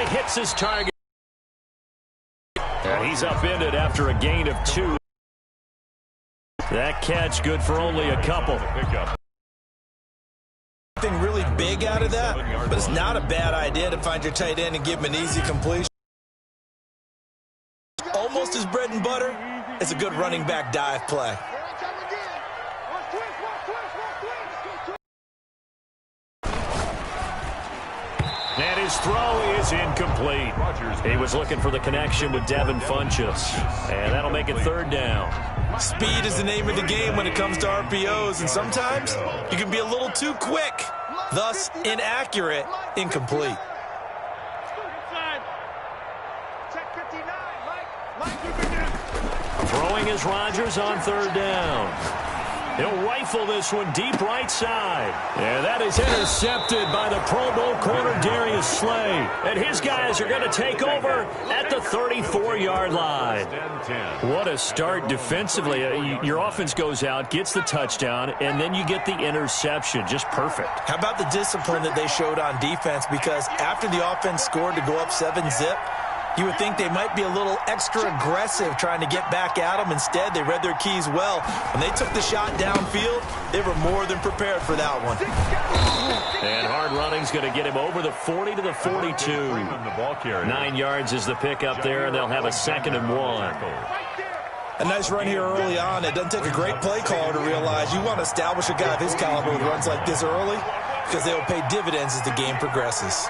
He hits his target. And he's upended after a gain of 2. That catch good for only a couple. Something really big out of that, but it's not a bad idea to find your tight end and give him an easy completion. Almost his bread and butter. It's a good running back dive play. And his throw is incomplete. He was looking for the connection with Devin Funchess. And that'll make it 3rd down. Speed is the name of the game when it comes to RPOs, and sometimes you can be a little too quick, thus inaccurate, incomplete. Throwing is Rodgers on 3rd down. He'll rifle this one deep right side. And that is intercepted by the Pro Bowl corner Darius Slay. And his guys are going to take over at the 34-yard line. What a start defensively. Your offense goes out, gets the touchdown, and then you get the interception. Just perfect. How about the discipline that they showed on defense? Because after the offense scored to go up 7-zip, you would think they might be a little extra aggressive trying to get back at them. Instead, they read their keys well. When they took the shot downfield, they were more than prepared for that one. And hard running's going to get him over the 40 to the 42. 9 yards is the pickup there, and they'll have a 2nd and 1. A nice run here early on. It doesn't take a great play caller to realize you want to establish a guy of his caliber with runs like this early because they will pay dividends as the game progresses.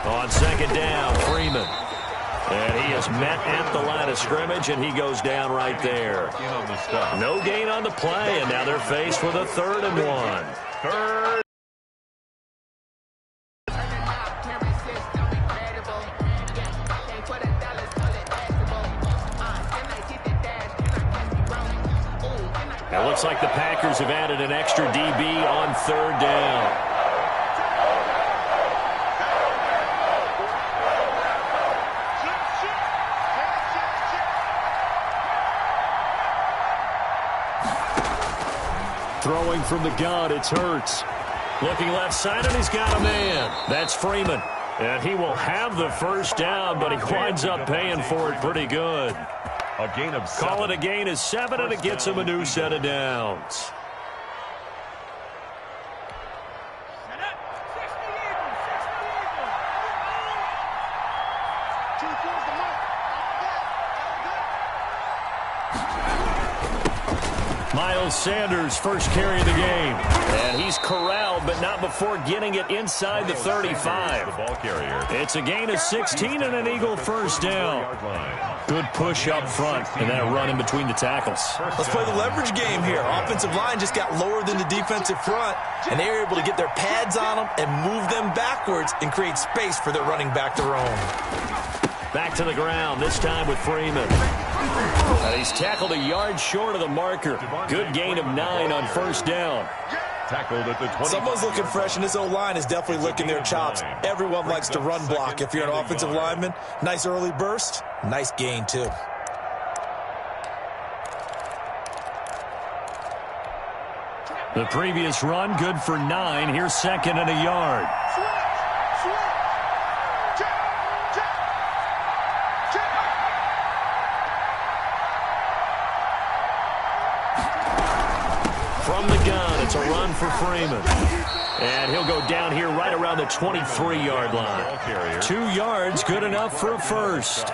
On 2nd down, Freeman. And he is met at the line of scrimmage, and he goes down right there. No gain on the play, and now they're faced with a 3rd and 1. Third. It looks like the Packers have added an extra DB on 3rd down. Throwing from the gun, it's Hurts. Looking left side, and he's got a man. That's Freeman. And he will have the 1st down, but he winds up paying for it pretty good. A gain of 7. Call it a gain of 7, and it gets him a new set of downs. Miles Sanders, first carry of the game. And he's corralled, but not before getting it inside the 35. It's a gain of 16 and an Eagle 1st down. Good push up front, and then a run in between the tackles. Let's play the leverage game here. Offensive line just got lower than the defensive front, and they were able to get their pads on them and move them backwards and create space for their running back to roam. Back to the ground, this time with Freeman. And he's tackled a yard short of the marker. Good gain of 9 on 1st down. Tackled at the 20. Someone's looking fresh, and this O-line is definitely licking their chops. Everyone likes to run block. If you're an offensive lineman, nice early burst, nice gain too. The previous run, good for 9. Here's 2nd and a yard. From the gun, it's a run for Freeman. And he'll go down here right around the 23-yard line. 2 yards, good enough for a 1st.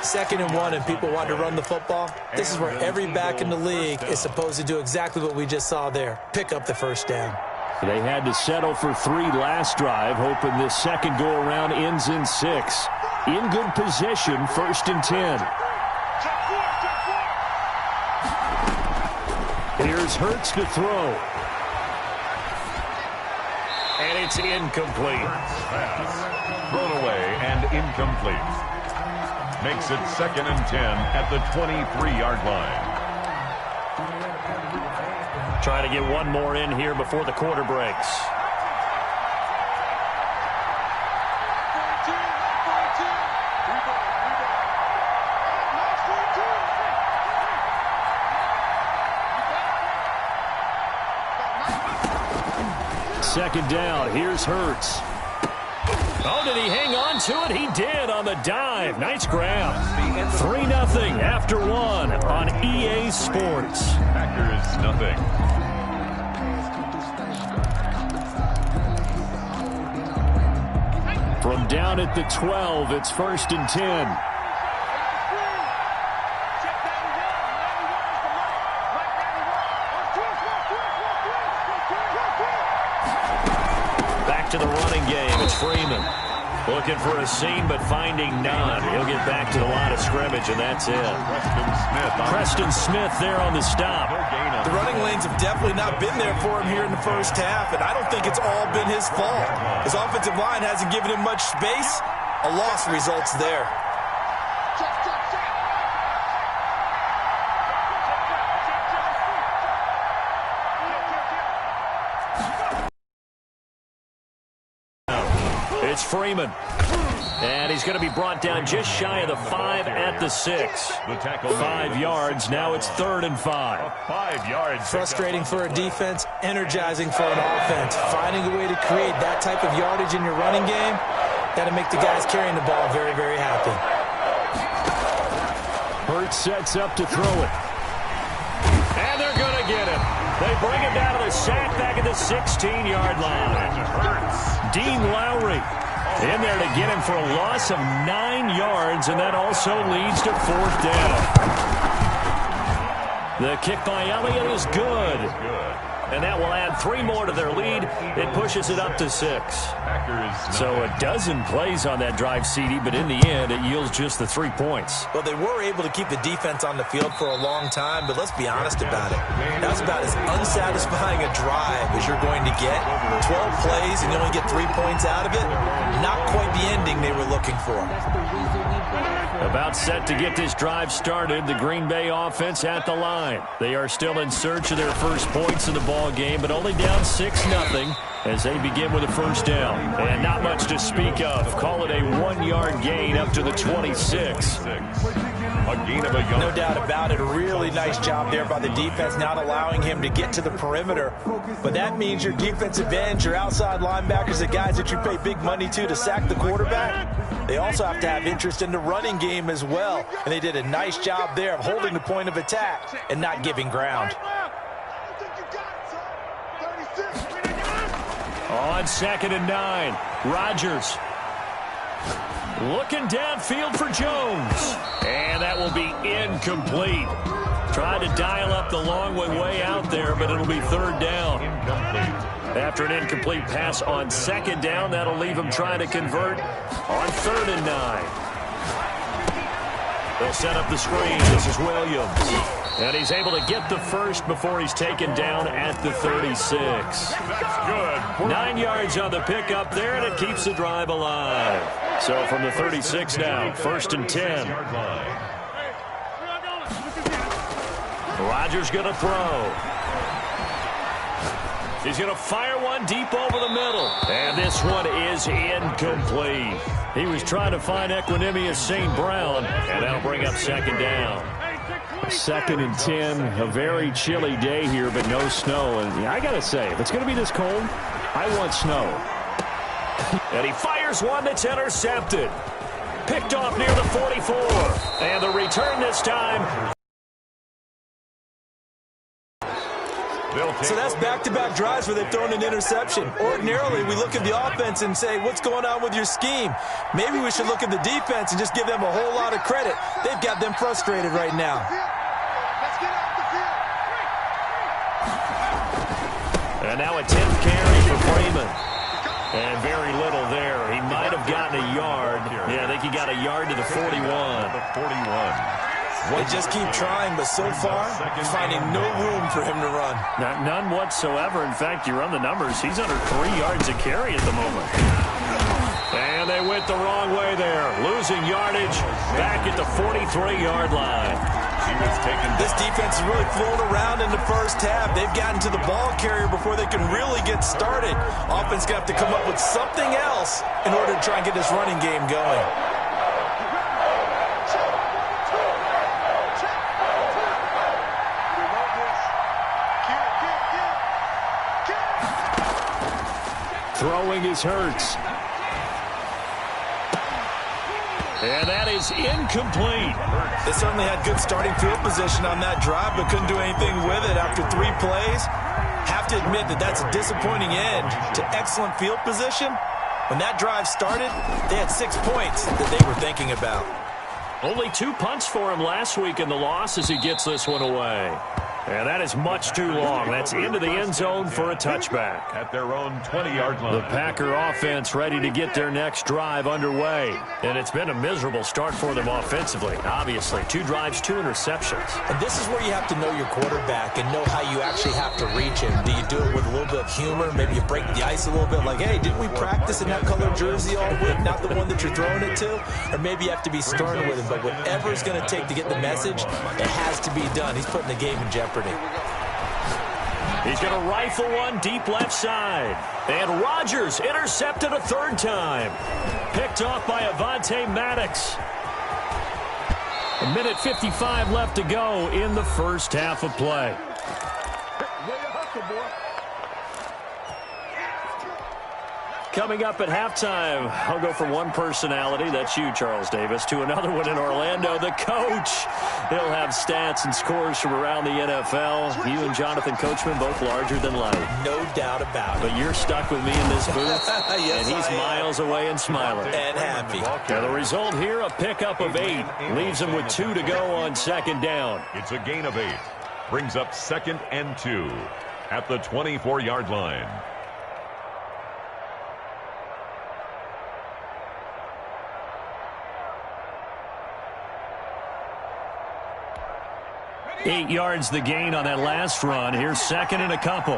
2nd and 1, and people want to run the football. This is where every back in the league is supposed to do exactly what we just saw there. Pick up the 1st down. They had to settle for 3 last drive, hoping this second go-around ends in 6. In good position, 1st and 10. Here's Hurts to throw. And it's incomplete. Pass. Thrown away and incomplete. Makes it 2nd and 10 at the 23-yard line. Try to get one more in here before the quarter breaks. Second down. Here's Hurts. Oh, did he hang on to it? He did on the dive. Nice grab. 3-0 after 1 on EA Sports. Packers nothing. From down at the 12, it's 1st and 10. Back to the running game. It's Freeman. Looking for a seam, but finding none. He'll get back to the line of scrimmage, and that's it. Preston Smith there on the stop. The running lanes have definitely not been there for him here in the first half, and I don't think it's all been his fault. His offensive line hasn't given him much space. A loss results there. It's Freeman. And he's going to be brought down just shy of the 5 at the 6. 5 yards. Now it's 3rd and 5. 5 yards. Frustrating for a defense, energizing for an offense. Finding a way to create that type of yardage in your running game, that'll make the guys carrying the ball very, very happy. Hurts sets up to throw it. And they're going to get him. They bring him down to the sack back at the 16-yard line. Dean Lowry in there to get him for a loss of 9 yards, and that also leads to 4th down. The kick by Elliott is good. And that will add 3 more to their lead. It pushes it up to 6. So a dozen plays on that drive, CD, but in the end, it yields just the 3 points. Well, they were able to keep the defense on the field for a long time, but let's be honest about it. That's about as unsatisfying a drive as you're going to get. 12 plays and you only get 3 points out of it. Not quite the ending they were looking for. About set to get this drive started, the Green Bay offense at the line. They are still in search of their first points in the ball game, but only down 6-0 as they begin with a 1st down. And not much to speak of. Call it a 1-yard gain up to the 26. A gain of a yard. No doubt about it. A really nice job there by the defense, not allowing him to get to the perimeter. But that means your defensive ends, your outside linebackers, the guys that you pay big money to sack the quarterback, they also have to have interest in the running game as well. And they did a nice job there of holding the point of attack and not giving ground. On 2nd and 9, Rodgers looking downfield for Jones. And that will be incomplete. Tried to dial up the long way out there, but it'll be 3rd down. After an incomplete pass on 2nd down, that'll leave him trying to convert on 3rd and 9. They'll set up the screen. This is Williams. And he's able to get the first before he's taken down at the 36. That's good. 9 yards on the pickup there, and it keeps the drive alive. So from the 36 now, 1st and 10. Rodgers going to throw. He's going to fire one deep over the middle. And this one is incomplete. He was trying to find Equinemius St. Brown, and that'll bring up 2nd down. 2nd and 10, a very chilly day here, but no snow. And I got to say, if it's going to be this cold, I want snow. And he fires one that's intercepted. Picked off near the 44. And the return this time. So that's back-to-back drives where they've thrown an interception. Ordinarily, we look at the offense and say, what's going on with your scheme? Maybe we should look at the defense and just give them a whole lot of credit. They've got them frustrated right now. And now a 10th carry for Freeman. And very little there. He might have gotten a yard. Yeah, I think he got a yard to the 41. The 41. They just keep trying, but so far, finding no room for him to run. None whatsoever. In fact, you run the numbers, he's under 3 yards a carry at the moment. And they went the wrong way there. Losing yardage back at the 43-yard line. This defense is really flown around in the first half. They've gotten to the ball carrier before they can really get started. Offense going to have to come up with something else in order to try and get this running game going. Throwing is Hurts. And that is incomplete. They certainly had good starting field position on that drive, but couldn't do anything with it after 3 plays. Have to admit that that's a disappointing end to excellent field position. When that drive started, they had 6 points that they were thinking about. Only 2 punts for him last week in the loss as he gets this one away. And that is much too long. That's into the end zone for a touchback. At their own 20-yard line. The Packer offense ready to get their next drive underway. And it's been a miserable start for them offensively. Obviously, 2 drives, 2 interceptions. And this is where you have to know your quarterback and know how you actually have to reach him. Do you do it with a little bit of humor? Maybe you break the ice a little bit like, hey, didn't we practice in that color jersey all week? Not the one that you're throwing it to? Or maybe you have to be stern with him. But whatever it's going to take to get the message, it has to be done. He's putting the game in jeopardy. He's going to rifle one deep left side. And Rodgers intercepted a 3rd time. Picked off by Avonte Maddox. 1:55 left to go in the first half of play. Coming up at halftime, I'll go from one personality, that's you, Charles Davis, to another one in Orlando, the coach. He'll have stats and scores from around the NFL. You and Jonathan Coachman, both larger than life. No doubt about it. But you're stuck with me in this booth, yes, and he's miles away and smiling. And happy. Now the result here, a pickup of 8. Leaves him with 2 to go on 2nd down. It's a gain of 8. Brings up 2nd and 2 at the 24-yard line. Eight yards the gain on that last run. Here's 2nd and a couple.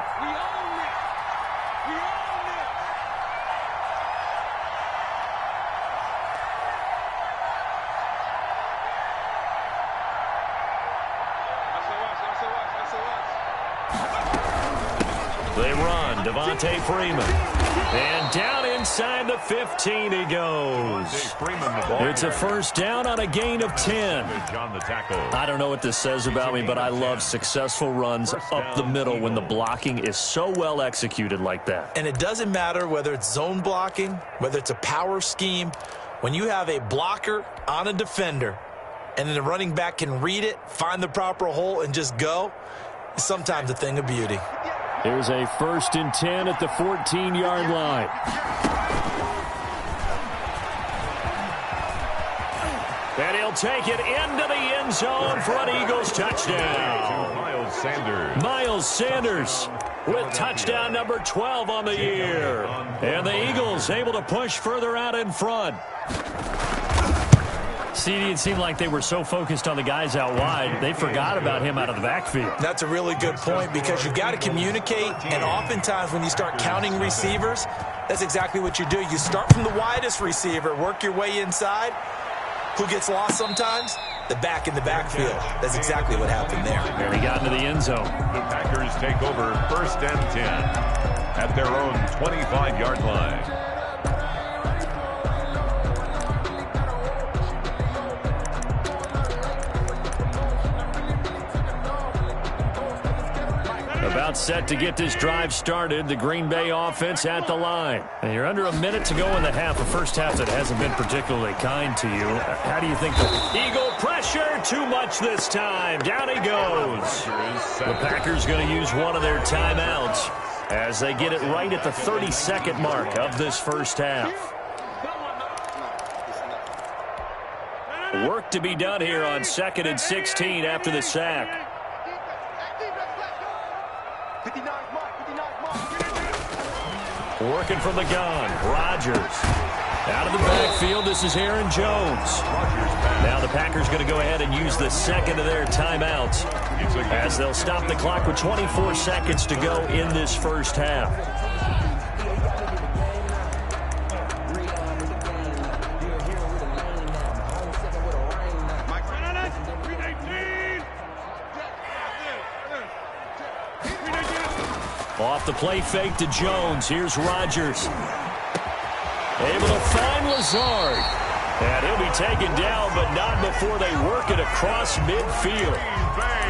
They run. Devontae Freeman. And down inside the 15 he goes. It's a first down on a gain of 10. I don't know what this says about me, but I love successful runs up the middle when the blocking is so well executed like that. And it doesn't matter whether it's zone blocking, whether it's a power scheme. When you have a blocker on a defender and then the running back can read it, find the proper hole, and just go, it's sometimes a thing of beauty. Here's a 1st and 10 at the 14-yard line. And he'll take it into the end zone for an Eagles touchdown. Miles Sanders with touchdown number 12 on the year. And the Eagles able to push further out in front. CD, it seemed like they were so focused on the guys out wide, they forgot about him out of the backfield. That's a really good point because you've got to communicate, and oftentimes when you start counting receivers, that's exactly what you do. You start from the widest receiver, work your way inside. Who gets lost sometimes? The back in the backfield. That's exactly what happened there. And he got into the end zone. The Packers take over 1st and 10 at their own 25-yard line. About set to get this drive started. The Green Bay offense at the line. And you're under a minute to go in the half. A first half that hasn't been particularly kind to you. How do you think the Eagle pressure? Too much this time. Down he goes. The Packers going to use one of their timeouts as they get it right at the 32nd mark of this first half. Work to be done here on 2nd and 16 after the sack. Working from the gun, Rodgers. Out of the backfield, this is Aaron Jones. Now the Packers going to go ahead and use the 2nd of their timeouts as they'll stop the clock with 24 seconds to go in this first half. Off the play fake to Jones. Here's Rodgers. Able to find Lazard. And he'll be taken down, but not before they work it across midfield.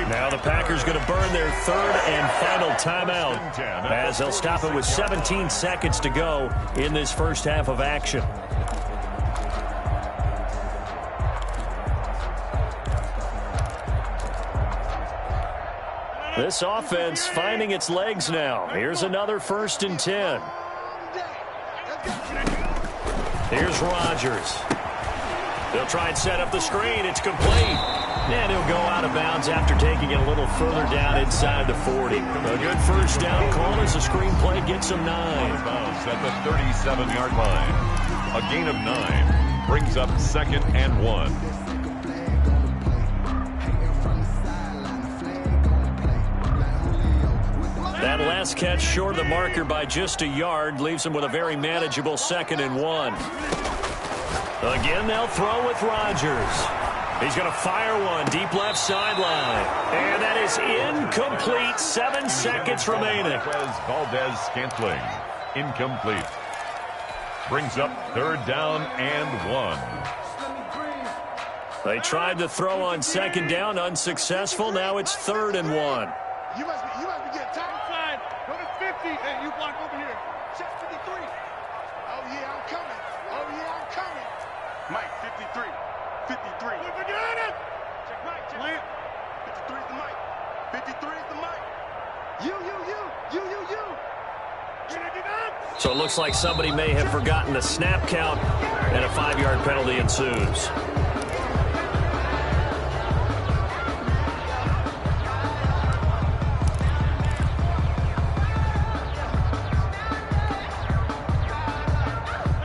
Now the Packers going to burn their third and final timeout as they'll stop it with 17 seconds to go in this first half of action. This offense finding its legs now. Here's another 1st and 10. Here's Rodgers. They'll try and set up the screen. It's complete. And he'll go out of bounds after taking it a little further down inside the 40. A good first down call as the screen play gets him 9. Bounce at the 37-yard line. A gain of 9 brings up 2nd and 1. That last catch short of the marker by just a yard leaves him with a very manageable 2nd and 1. Again, they'll throw with Rodgers. He's going to fire one deep left sideline. And that is incomplete. 7 seconds remaining. Valdez-Scantling. Incomplete. Brings up 3rd down and 1. They tried to throw on 2nd down. Unsuccessful. Now it's 3rd and 1. You must be getting tired. Side. Go to 50. Hey, you block over here. Check 53. Oh, yeah, I'm coming. Oh, yeah, I'm coming. Mike, 53. 53. Look at it. Check Mike. Check Mike. 53 is the Mike. 53 is the Mike. You. So it looks like somebody may have forgotten the snap count, and a 5-yard penalty ensues.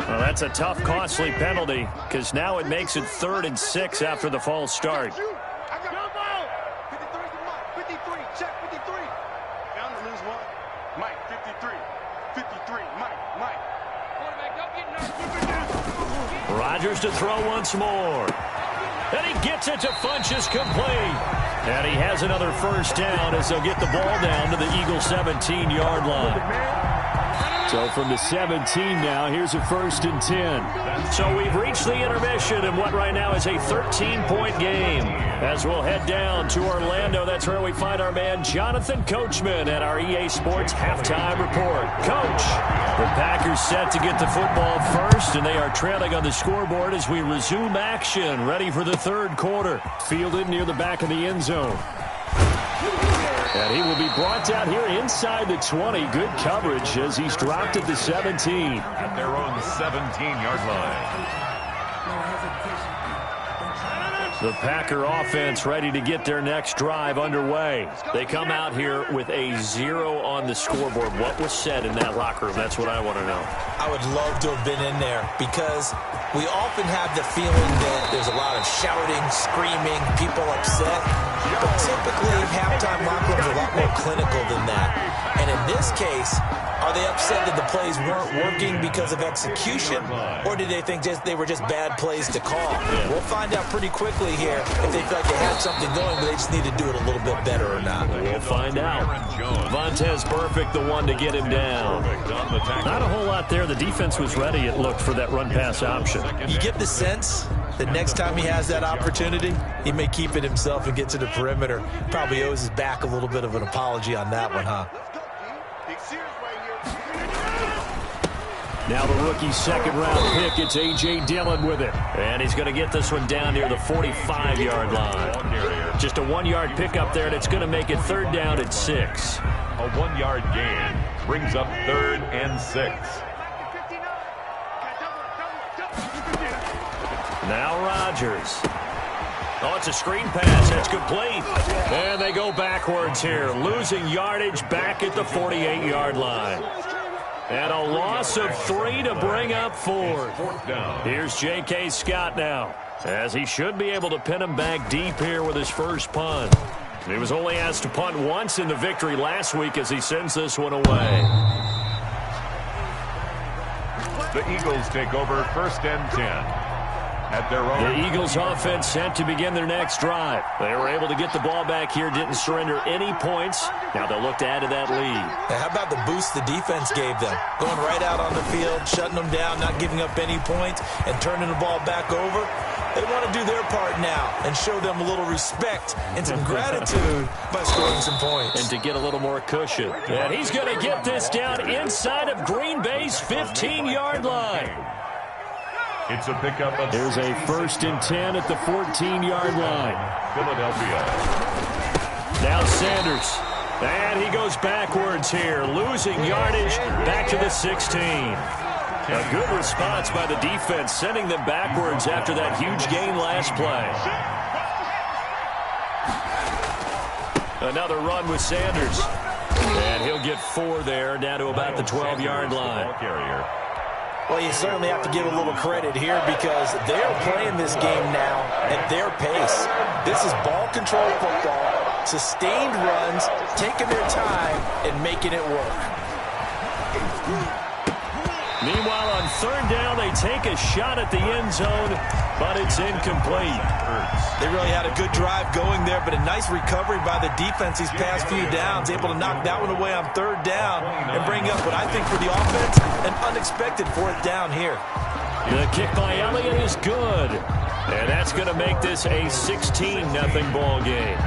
Well, that's a tough, costly penalty because now it makes it 3rd and 6 after the false start. Rodgers to throw once more. And he gets it to Funchess complete. And he has another 1st down as they'll get the ball down to the Eagles' 17-yard line. So from the 17 now, here's a 1st and 10. So we've reached the intermission in what right now is a 13-point game. As we'll head down to Orlando, that's where we find our man Jonathan Coachman at our EA Sports Halftime Report. Coach, the Packers set to get the football first, and they are trailing on the scoreboard as we resume action, ready for the 3rd quarter. Fielded near the back of the end zone. And he will be brought down here inside the 20. Good coverage as he's dropped at the 17. At their own 17-yard line. The Packer offense ready to get their next drive underway. They come out here with a 0 on the scoreboard. What was said in that locker room? That's what I want to know. I would love to have been in there because we often have the feeling that there's a lot of shouting, screaming, people upset. But typically, halftime locker rooms are a lot more clinical than that. And in this case, are they upset that the plays weren't working because of execution, or did they think they were just bad plays to call? Yeah. We'll find out pretty quickly here if they feel like they had something going, but they just need to do it a little bit better or not. We'll find out. Vontez Burfict, the one to get him down. Not a whole lot there. The defense was ready, it looked, for that run-pass option. You get the sense that next time he has that opportunity, he may keep it himself and get to the perimeter. Probably owes his back a little bit of an apology on that one, huh? Now the rookie 2nd-round pick, it's A.J. Dillon with it. And he's going to get this one down near the 45-yard line. Just a 1-yard pickup there, and it's going to make it 3rd down at 6. A 1-yard gain brings up 3rd and 6. Now Rodgers. Oh, it's a screen pass. It's complete. And they go backwards here, losing yardage back at the 48-yard line. And a loss of 3 to bring up 4th. Here's J.K. Scott now, as he should be able to pin him back deep here with his first punt. He was only asked to punt once in the victory last week as he sends this one away. The Eagles take over 1st and 10. At their own. The Eagles offense set to begin their next drive. They were able to get the ball back here, didn't surrender any points. Now they'll look to add to that lead. Now, how about the boost the defense gave them? Going right out on the field, shutting them down, not giving up any points, and turning the ball back over. They want to do their part now and show them a little respect and some gratitude by scoring some points. And to get a little more cushion. And he's going to get this down inside of Green Bay's 15-yard line. It's a pickup of... Here's a 1st and 10 at the 14-yard line. Philadelphia. Now Sanders. And he goes backwards here, losing yardage back to the 16. A good response by the defense, sending them backwards after that huge gain last play. Another run with Sanders. And he'll get 4 there, down to about the 12-yard line. Well, you certainly have to give a little credit here because they're playing this game now at their pace. This is ball control football, sustained runs, taking their time, and making it work. Meanwhile, on 3rd down, they take a shot at the end zone, but it's incomplete. They really had a good drive going there, but a nice recovery by the defense these past few downs, able to knock that one away on 3rd down and bring up what I think for the offense, an unexpected 4th down here. The kick by Elliott is good, and that's going to make this a 16-0 ball game.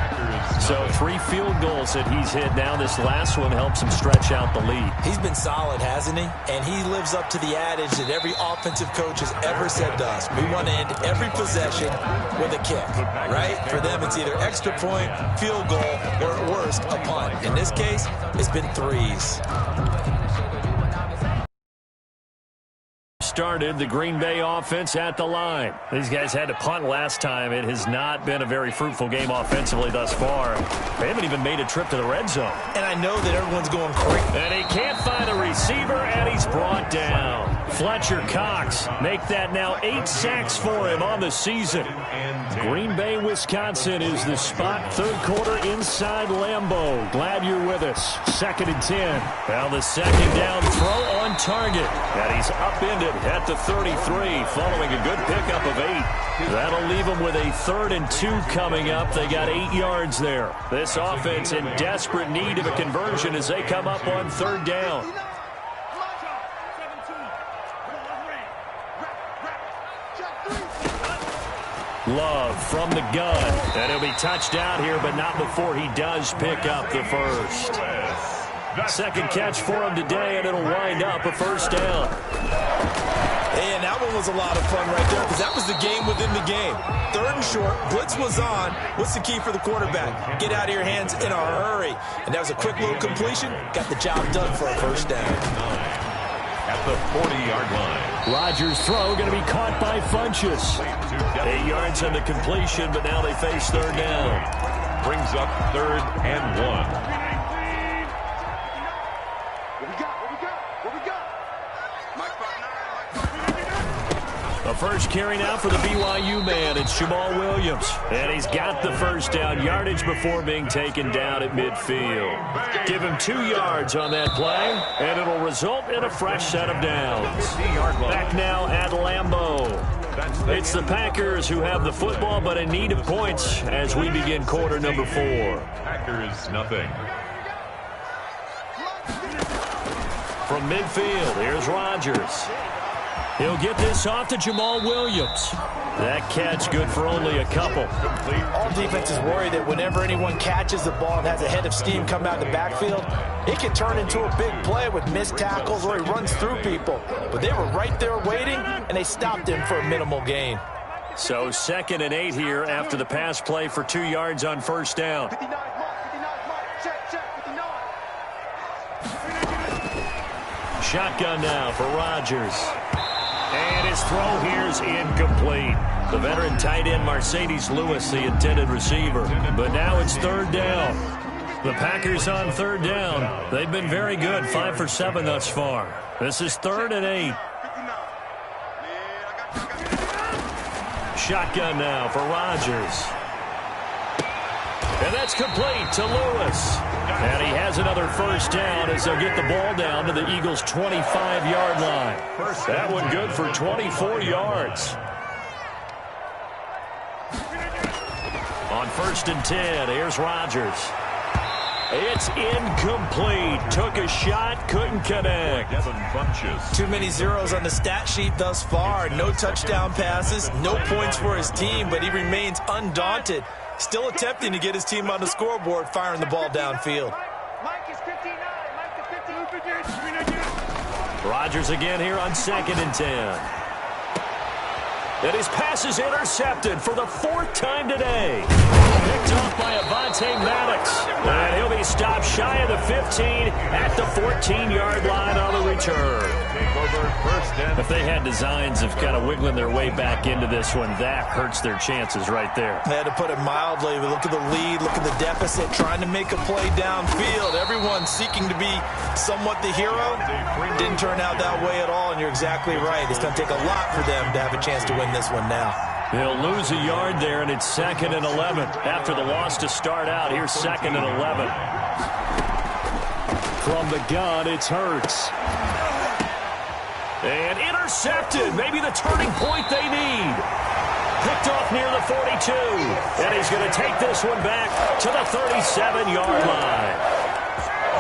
So 3 field goals that he's hit now. This last one helps him stretch out the lead. He's been solid, hasn't he? And he lives up to the adage that every offensive coach has ever said to us. We want to end every possession with a kick, right? For them, it's either extra point, field goal, or at worst, a punt. In this case, it's been 3s. Started the Green Bay offense at the line. These guys had to punt last time. It has not been a very fruitful game offensively thus far. They haven't even made a trip to the red zone. And I know that everyone's going crazy. And he can't find a receiver, and he's brought down. Fletcher Cox make that now 8 sacks for him on the season. Green Bay, Wisconsin is the spot. 3rd quarter inside Lambeau. Glad you're with us. 2nd and 10. Now the 2nd down throw on target. And he's upended at the 33 following a good pickup of 8. That'll leave them with a 3rd and 2 coming up. They got 8 yards there. This offense in desperate need of a conversion as they come up on 3rd down. Love from the gun. And he'll be touched out here, but not before he does pick up the 1st. 2nd catch for him today, and it'll wind up a 1st down. And that one was a lot of fun right there because that was the game within the game. 3rd and short, blitz was on. What's the key for the quarterback? Get out of your hands in a hurry. And that was a quick little completion. Got the job done for a 1st down. At the 40-yard line. Rodgers' throw going to be caught by Funchess. 8 yards on the completion, but now they face 3rd down. Brings up 3rd and 1. A first carry now for the BYU man. It's Jamal Williams. And he's got the 1st down yardage before being taken down at midfield. Give him 2 yards on that play, and it'll result in a fresh set of downs. Back now at Lambeau. It's the Packers who have the football, but in need of points as we begin quarter number 4. Packers nothing. From midfield, here's Rodgers. He'll get this off to Jamal Williams. That catch good for only a couple. All defenses worry that whenever anyone catches the ball and has a head of steam come out of the backfield, it can turn into a big play with missed tackles or he runs through people. But they were right there waiting, and they stopped him for a minimal gain. So 2nd and 8 here after the pass play for 2 yards on 1st down. Shotgun now for Rodgers. And his throw here is incomplete. The veteran tight end Mercedes Lewis, the intended receiver. But now it's 3rd down. The Packers on 3rd down. They've been very good, 5 for 7 thus far. This is 3rd and 8. Shotgun now for Rodgers. And that's complete to Lewis. And he has another 1st down as they'll get the ball down to the Eagles' 25-yard line. That one good for 24 yards. On 1st and 10, here's Rodgers. It's incomplete. Took a shot, couldn't connect. Too many zeros on the stat sheet thus far. No touchdown passes, no points for his team, but he remains undaunted. Still attempting to get his team on the scoreboard, firing the ball downfield. Rodgers again here on 2nd and 10. And his pass is intercepted for the 4th time today. Picked off by Avonte Maddox. And he'll be stopped shy of the 15 at the 14-yard line on the return. If they had designs of kind of wiggling their way back into this one, that hurts their chances right there. They had to put it mildly. Look at the lead, look at the deficit, trying to make a play downfield. Everyone seeking to be somewhat the hero. Didn't turn out that way at all, and you're exactly right. It's going to take a lot for them to have a chance to win this one now. They'll lose a yard there, and it's 2nd and 11. After the loss to start out, here's 2nd and 11. From the gun, it's Hurts. And intercepted. Maybe the turning point they need. Picked off near the 42. And he's going to take this one back to the 37-yard line.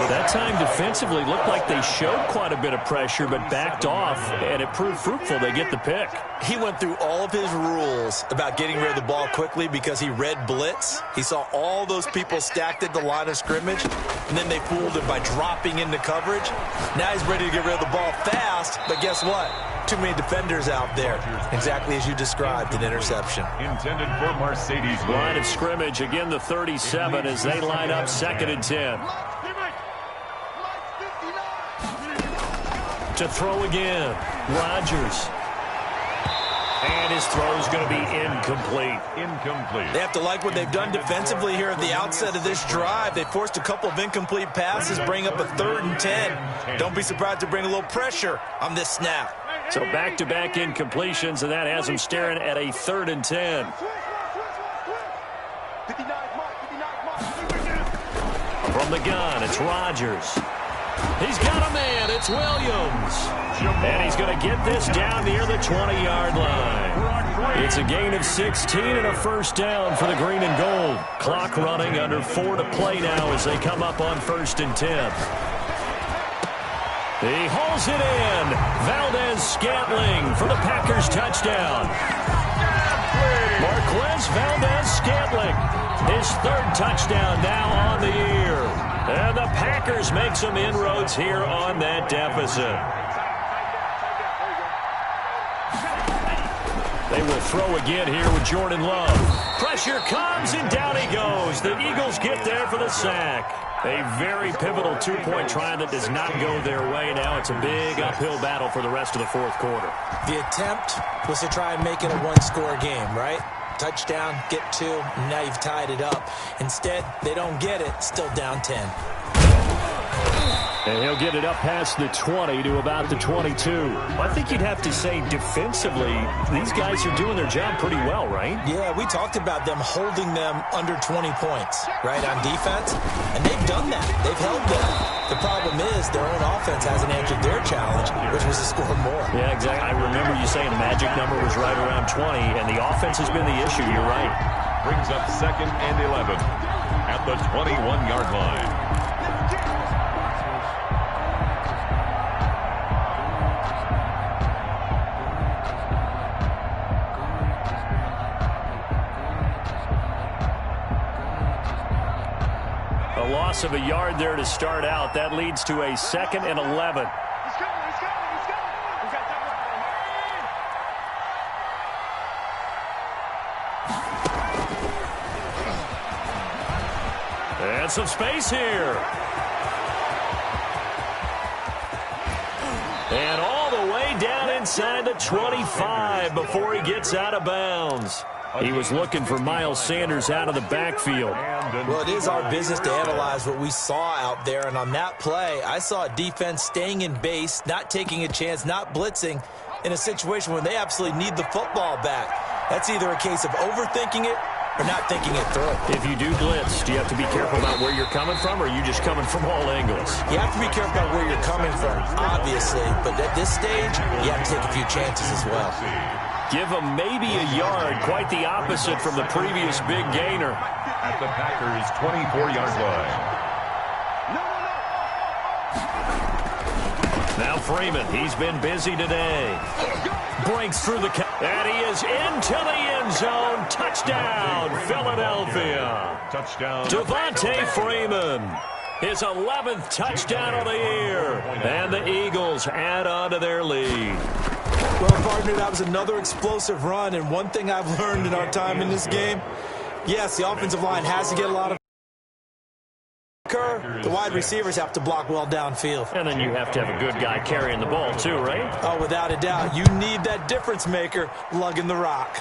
That time defensively looked like they showed quite a bit of pressure but backed off, and it proved fruitful. They get the pick. He went through all of his rules about getting rid of the ball quickly because he read blitz. He saw all those people stacked at the line of scrimmage, and then they fooled him by dropping into coverage. Now he's ready to get rid of the ball fast, but guess what? Too many defenders out there. Exactly as you described, an interception. Intended for Mercedes. Line of scrimmage, again the 37 as they line up 2nd and 10. To throw again, Rodgers. And his throw is going to be incomplete. They have to like what they've done defensively here at the outset of this drive. They forced a couple of incomplete passes, bring up a 3rd and 10. Don't be surprised to bring a little pressure on this snap. So back-to-back incompletions, and that has them staring at a 3rd and 10. From the gun, it's Rodgers. He's got a man. It's Williams. And he's going to get this down near the 20-yard line. It's a gain of 16 and a 1st down for the green and gold. Clock running under 4 to play now as they come up on 1st and 10. He hauls it in. Valdez-Scantling for the Packers touchdown. Marquez Valdez-Scantling, his 3rd touchdown now on the year. And the Packers make some inroads here on that deficit. They will throw again here with Jordan Love. Pressure comes, and down he goes. The Eagles get there for the sack. A very pivotal 2-point try that does not go their way. Now it's a big uphill battle for the rest of the 4th quarter. The attempt was to try and make it a 1-score game, right? Touchdown, get 2, and now you've tied it up. Instead, they don't get it, still down 10. And he'll get it up past the 20 to about the 22. I think you'd have to say defensively, these guys are doing their job pretty well, right? Yeah, we talked about them holding them under 20 points, right, on defense. And they've done that. They've held them. The problem is their own offense hasn't answered their challenge, which was to score more. Yeah, exactly. I remember you saying the magic number was right around 20, and the offense has been the issue. You're right. Brings up 2nd and 11 at the 21-yard line. Loss of a yard there to start out. That leads to a 2nd and 11. And some space here. And all the way down inside the 25 before he gets out of bounds. He was looking for Miles Sanders out of the backfield. Well, it is our business to analyze what we saw out there, and on that play, I saw a defense staying in base, not taking a chance, not blitzing, in a situation where they absolutely need the football back. That's either a case of overthinking it or not thinking it through. If you do blitz, do you have to be careful about where you're coming from, or are you just coming from all angles? You have to be careful about where you're coming from, obviously, but at this stage, you have to take a few chances as well. Give him maybe a yard, quite the opposite from the previous big gainer. At the Packers' 24-yard line. Now Freeman, he's been busy today. Breaks through the and he is into the end zone. Touchdown, Philadelphia. Touchdown. Devontae Freeman, his 11th touchdown of the year. And the Eagles add on to their lead. Well, partner, that was another explosive run. And one thing I've learned in our time in this game, yes, the offensive line has to get a lot of the wide receivers have to block well downfield. And then you have to have a good guy carrying the ball too, right? Oh, without a doubt. You need that difference maker lugging the rock.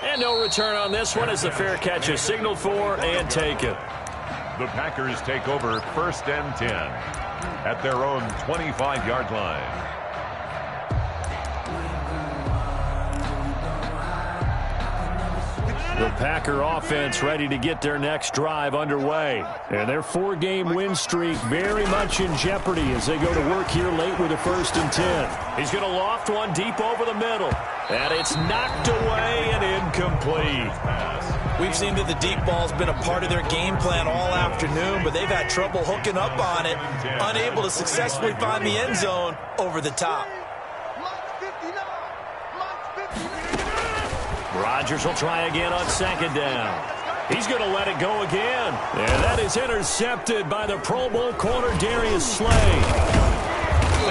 And no return on this one as the fair catch is signaled for and taken. The Packers take over 1st and 10 at their own 25-yard line. The Packer offense ready to get their next drive underway. And their 4-game win streak very much in jeopardy as they go to work here late with a 1st and 10. He's going to loft one deep over the middle. And it's knocked away and incomplete. We've seen that the deep ball's been a part of their game plan all afternoon, but they've had trouble hooking up on it, unable to successfully find the end zone over the top. Rodgers will try again on 2nd down. He's going to let it go again. And that is intercepted by the Pro Bowl corner Darius Slay.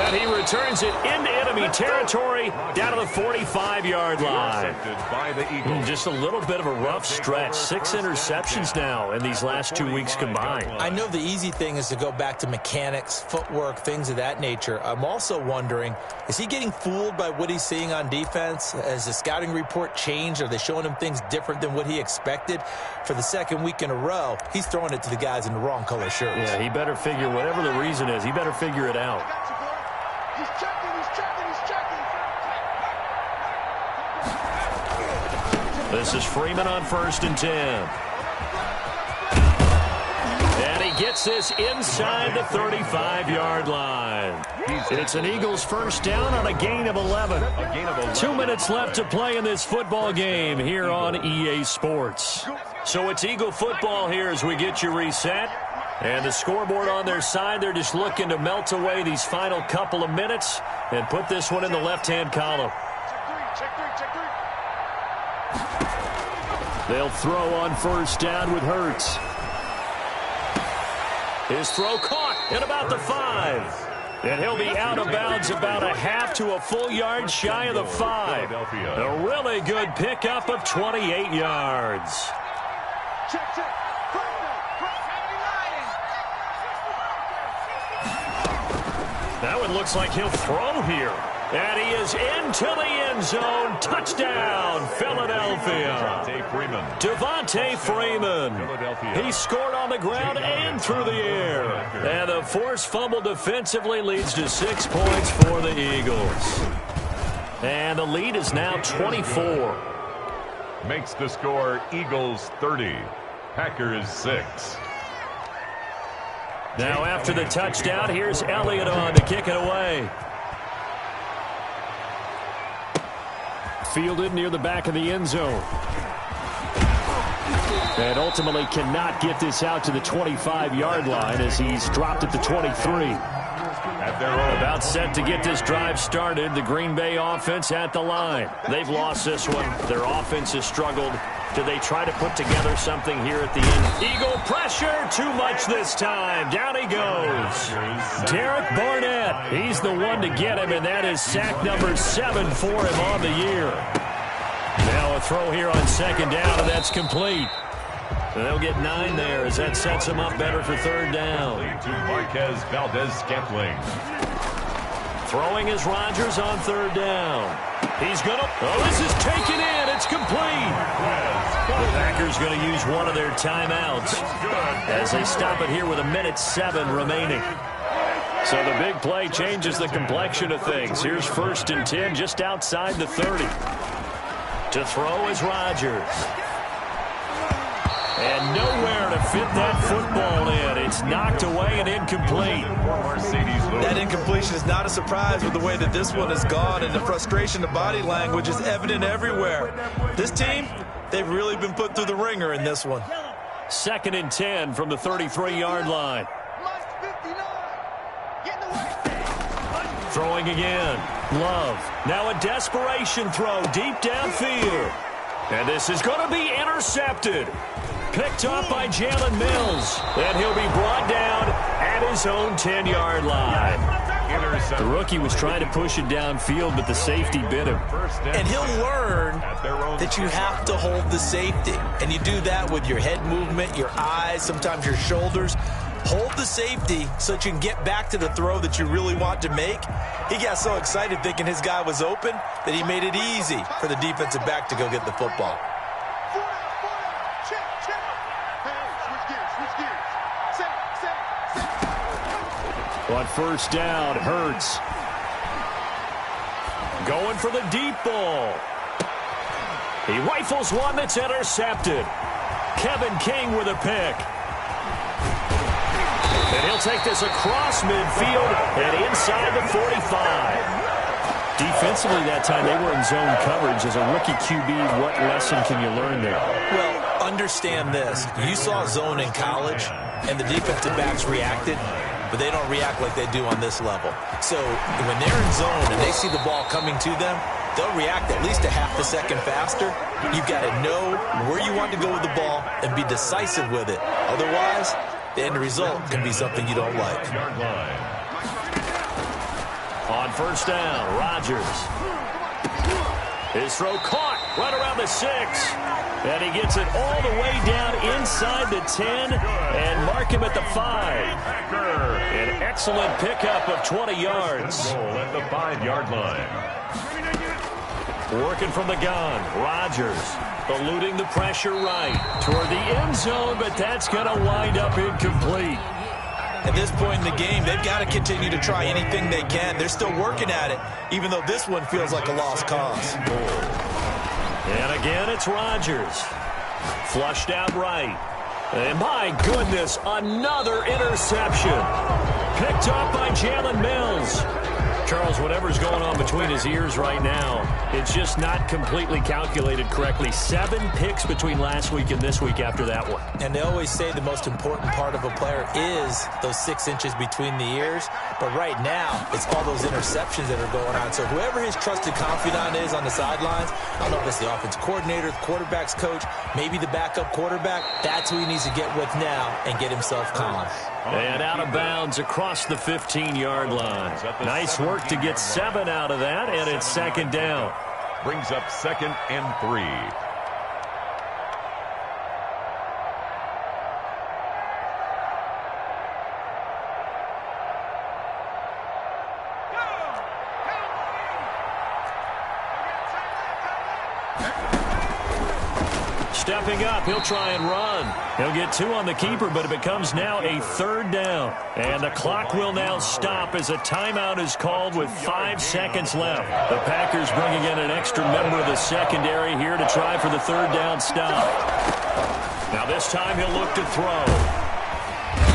And he returns it into enemy territory down to the 45-yard line. By the Eagles. Just a little bit of a rough stretch. 6 interceptions now in these last 2 weeks combined. I know the easy thing is to go back to mechanics, footwork, things of that nature. I'm also wondering, is he getting fooled by what he's seeing on defense? Has the scouting report changed? Are they showing him things different than what he expected? For the 2nd week in a row, he's throwing it to the guys in the wrong color shirts. Yeah, he better figure, whatever the reason is, he better figure it out. He's checking. This is Freeman on 1st and 10. And he gets this inside the 35-yard line. It's an Eagles 1st down on a gain of 11. 2 minutes left to play in this football game here on EA Sports. So it's Eagle football here as we get you reset. And the scoreboard on their side, they're just looking to melt away these final couple of minutes and put this one in the left-hand column. Check three. They'll throw on 1st down with Hurts. His throw caught at about the 5. And he'll be out of bounds about a half to a full yard shy of the 5. A really good pickup of 28 yards. Check. That one looks like he'll throw here. And he is into the end zone. Touchdown, Philadelphia. Devontae Freeman. He scored on the ground and through the air. And the forced fumble defensively leads to 6 points for the Eagles. And the lead is now 24. Makes the score Eagles 30, Packers 6. Now after the touchdown, here's Elliott on to kick it away. Fielded near the back of the end zone. And ultimately cannot get this out to the 25-yard line as he's dropped at the 23. About set to get this drive started. The Green Bay offense at the line. They've lost this one. Their offense has struggled. Do they try to put together something here at the end? Eagle pressure. Too much this time. Down he goes. Derek Barnett. He's the one to get him, and that is sack number 7 for him on the year. Now a throw here on 2nd down, and that's complete. And they'll get 9 there as that sets him up better for 3rd down. To Marquez Valdez-Scantling. Throwing is Rodgers on 3rd down. He's going to... Oh, this is taken in. It's complete. The Packers going to use one of their timeouts as they stop it here with 1:07 remaining. So the big play changes the complexion of things. Here's 1st and 10 just outside the 30. To throw is Rodgers. And nowhere to fit that football in. It's knocked away and incomplete. That incompletion is not a surprise with the way that this one has gone, and the frustration of body language is evident everywhere. This team, they've really been put through the ringer in this one. 2nd and 10 from the 33-yard line. Throwing again. Love. Now a desperation throw deep downfield. And this is going to be intercepted. Picked up by Jalen Mills. And he'll be brought down at his own 10-yard line. The rookie was trying to push it downfield, but the safety bit him. And he'll learn that you have to hold the safety. And you do that with your head movement, your eyes, sometimes your shoulders. Hold the safety so that you can get back to the throw that you really want to make. He got so excited thinking his guy was open that he made it easy for the defensive back to go get the football. On first down, Hurts. Going for the deep ball. He rifles one that's intercepted. Kevin King with a pick. And he'll take this across midfield and inside the 45. Defensively that time, they were in zone coverage. As a rookie QB, what lesson can you learn there? Well, understand this. You saw zone in college, and the defensive backs reacted, but they don't react like they do on this level. So when they're in zone and they see the ball coming to them, they'll react at least a half a second faster. You've got to know where you want to go with the ball and be decisive with it. Otherwise, the end result can be something you don't like. On first down, Rodgers. His throw caught right around the 6. And he gets it all the way down inside the 10 and mark him at the 5. An excellent pickup of 20 yards. At the 5-yard line. Working from the gun, Rodgers eluding the pressure right toward the end zone, but that's going to wind up incomplete. At this point in the game, they've got to continue to try anything they can. They're still working at it, even though this one feels like a lost cause. And again, it's Rodgers. Flushed out right. And my goodness, another interception. Picked up by Jalen Mills. Charles, whatever's going on between his ears right now, it's just not completely calculated correctly. 7 picks between last week and this week after that one. And they always say the most important part of a player is those 6 inches between the ears. But right now, it's all those interceptions that are going on. So whoever his trusted confidant is on the sidelines, I don't know if it's the offense coordinator, the quarterback's coach, maybe the backup quarterback, that's who he needs to get with now and get himself calm. And out of bounds across the 15-yard line. Nice work to get 7 out of that, and it's second down. Brings up 2nd and 3. Stepping up, he'll try and run. He'll get 2 on the keeper, but it becomes now a 3rd down. And the clock will now stop as a timeout is called with 5 seconds left. The Packers bringing in an extra member of the secondary here to try for the 3rd down stop. Now this time he'll look to throw.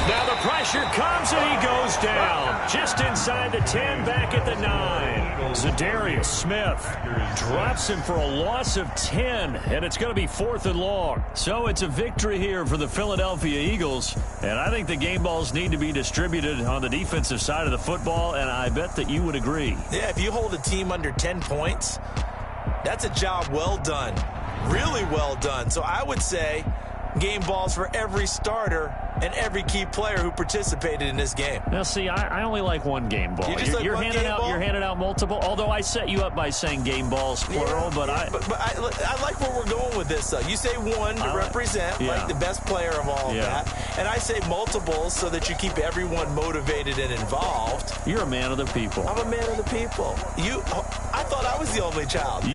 Now the pressure comes and he goes down. Just inside the 10, back at the 9. Zadarius Smith drops him for a loss of 10, and it's going to be 4th and long. So it's a victory here for the Philadelphia Eagles, and I think the game balls need to be distributed on the defensive side of the football, and I bet that you would agree. Yeah, if you hold a team under 10 points, that's a job well done, really well done. So I would say game balls for every starter and every key player who participated in this game. Now, see, I only like one game ball. You're handing out multiple, although I set you up by saying game balls, plural, but I like where we're going with this, though. You say one to represent, like the best player of all of that, and I say multiples so that you keep everyone motivated and involved. You're a man of the people. I'm a man of the people. I thought I was the only child.